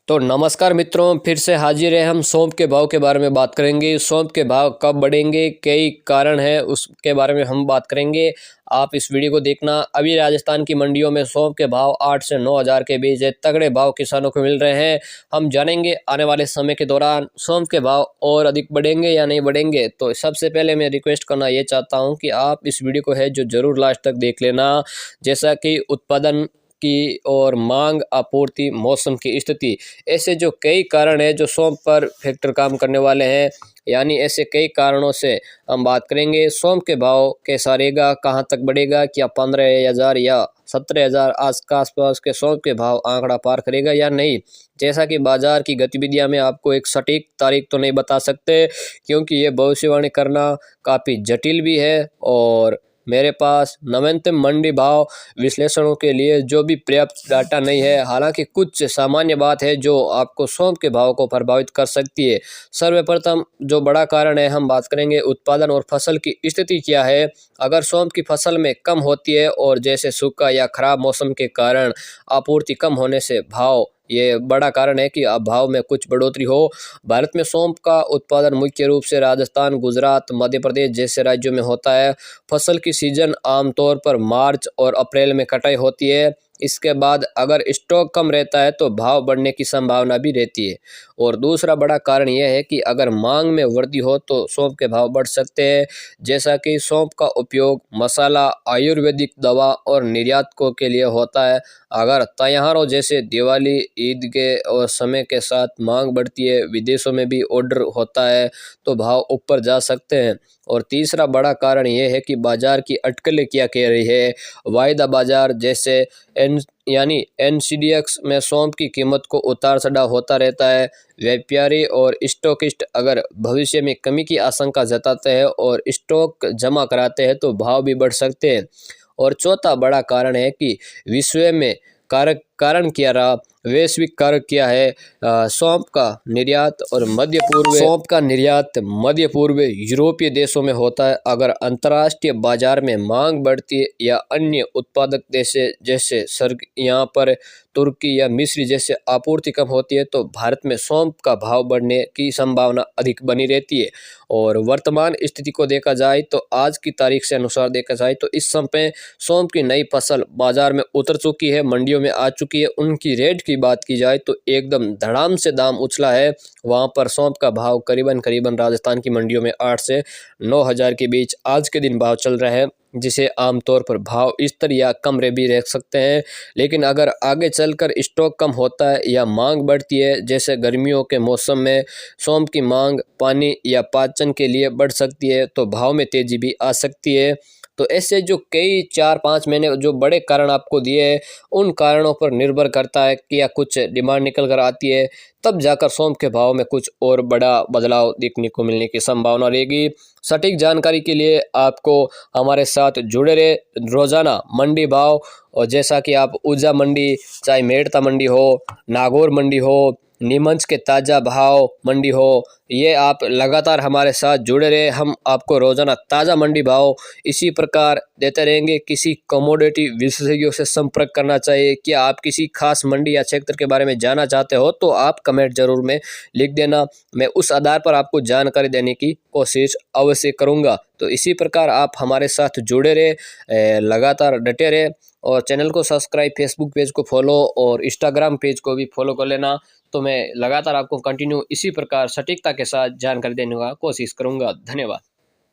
तो नमस्कार मित्रों, फिर से हाजिर है। हम सौंफ के भाव के बारे में बात करेंगे। सौंफ के भाव कब बढ़ेंगे, कई कारण हैं, उसके बारे में हम बात करेंगे। आप इस वीडियो को देखना। अभी राजस्थान की मंडियों में सौंफ के भाव 8 से 9 हज़ार के बीच है। तगड़े भाव किसानों को मिल रहे हैं। हम जानेंगे आने वाले समय के दौरान सौंफ के भाव और अधिक बढ़ेंगे या नहीं बढ़ेंगे। तो सबसे पहले मैं रिक्वेस्ट करना ये चाहता हूँ कि आप इस वीडियो को है जो ज़रूर लास्ट तक देख लेना। जैसा कि उत्पादन की और मांग, आपूर्ति, मौसम की स्थिति, ऐसे जो कई कारण हैं जो सौंफ पर फैक्टर काम करने वाले हैं। यानी ऐसे कई कारणों से हम बात करेंगे। सौंफ के भाव कैसा रहेगा, कहाँ तक बढ़ेगा, क्या 15,000 या 17,000 आसपास के सौंफ के भाव आंकड़ा पार करेगा या नहीं। जैसा कि बाजार की गतिविधियां में आपको एक सटीक तारीख तो नहीं बता सकते, क्योंकि ये भविष्यवाणी करना काफ़ी जटिल भी है और मेरे पास नवीनतम मंडी भाव विश्लेषणों के लिए जो भी पर्याप्त डाटा नहीं है। हालांकि कुछ सामान्य बात है जो आपको सौंफ के भाव को प्रभावित कर सकती है। सर्वप्रथम जो बड़ा कारण है, हम बात करेंगे उत्पादन और फसल की स्थिति क्या है। अगर सौंफ की फसल में कम होती है और जैसे सूखा या खराब मौसम के कारण आपूर्ति कम होने से भाव, ये बड़ा कारण है कि अब भाव में कुछ बढ़ोतरी हो। भारत में सौंफ का उत्पादन मुख्य रूप से राजस्थान, गुजरात, मध्य प्रदेश जैसे राज्यों में होता है। फसल की सीजन आमतौर पर मार्च और अप्रैल में कटाई होती है। इसके बाद अगर स्टॉक कम रहता है तो भाव बढ़ने की संभावना भी रहती है। और दूसरा बड़ा कारण यह है कि अगर मांग में वृद्धि हो तो सौंफ के भाव बढ़ सकते हैं। जैसा कि सौंफ का उपयोग मसाला, आयुर्वेदिक दवा और निर्यातकों के लिए होता है। अगर त्योहारों जैसे दिवाली, ईद के और समय के साथ मांग बढ़ती है, विदेशों में भी ऑर्डर होता है, तो भाव ऊपर जा सकते हैं। और तीसरा बड़ा कारण यह है कि बाजार की अटकलें क्या कह रही है। वायदा बाजार जैसे एनसीडीएक्स में सौंफ की कीमत को उतार चढ़ाव होता रहता है। व्यापारी और स्टॉकिस्ट अगर भविष्य में कमी की आशंका जताते हैं और स्टॉक जमा कराते हैं तो भाव भी बढ़ सकते हैं। और चौथा बड़ा कारण है कि विश्व में कारण क्या रहा, वैश्विक कारक क्या है। सौंफ का निर्यात मध्य पूर्व यूरोपीय देशों में होता है। अगर अंतर्राष्ट्रीय बाजार में मांग बढ़ती है या अन्य उत्पादक देश जैसे यहाँ पर तुर्की या मिस्र जैसे आपूर्ति कम होती है तो भारत में सौंफ का भाव बढ़ने की संभावना अधिक बनी रहती है। और वर्तमान स्थिति को देखा जाए तो आज की तारीख से अनुसार देखा जाए तो इस समय सौंफ की नई फसल बाजार में उतर चुकी है, मंडियों में आ चुकी है। उनकी रेट की बात की जाए तो एकदम धड़ाम से दाम उछला है। वहां पर सौंफ का भाव करीबन राजस्थान की मंडियों में 8 से 9 हज़ार के बीच आज के दिन भाव चल रहा है, जिसे आमतौर पर भाव स्तर या कम भी रह सकते हैं। लेकिन अगर आगे चलकर स्टॉक कम होता है या मांग बढ़ती है, जैसे गर्मियों के मौसम में सौंफ की मांग पानी या पाचन के लिए बढ़ सकती है, तो भाव में तेजी भी आ सकती है। तो ऐसे जो कई 4-5 मैंने जो बड़े कारण आपको दिए हैं, उन कारणों पर निर्भर करता है कि या कुछ डिमांड निकल कर आती है, तब जाकर सौंफ के भाव में कुछ और बड़ा बदलाव देखने को मिलने की संभावना रहेगी। सटीक जानकारी के लिए आपको हमारे साथ जुड़े रहे। रोजाना मंडी भाव, और जैसा कि आप ऊर्जा मंडी, चाहे मेड़ता मंडी हो, नागौर मंडी हो, नीमच के ताज़ा भाव मंडी हो, ये आप लगातार हमारे साथ जुड़े रहे। हम आपको रोजाना ताज़ा मंडी भाव इसी प्रकार देते रहेंगे। किसी कमोडिटी विशेषज्ञों से संपर्क करना चाहिए। क्या आप किसी खास मंडी या क्षेत्र के बारे में जानना चाहते हो तो आप कमेंट जरूर में लिख देना। मैं उस आधार पर आपको जानकारी देने की कोशिश अवश्य करूँगा। तो इसी प्रकार आप हमारे साथ जुड़े रहे, लगातार डटे रहे। और चैनल को सब्सक्राइब, फेसबुक पेज को फॉलो और इंस्टाग्राम पेज को भी फॉलो कर लेना। तो मैं लगातार आपको कंटिन्यू इसी प्रकार सटीकता के साथ जानकारी देने का कोशिश करूंगा। धन्यवाद।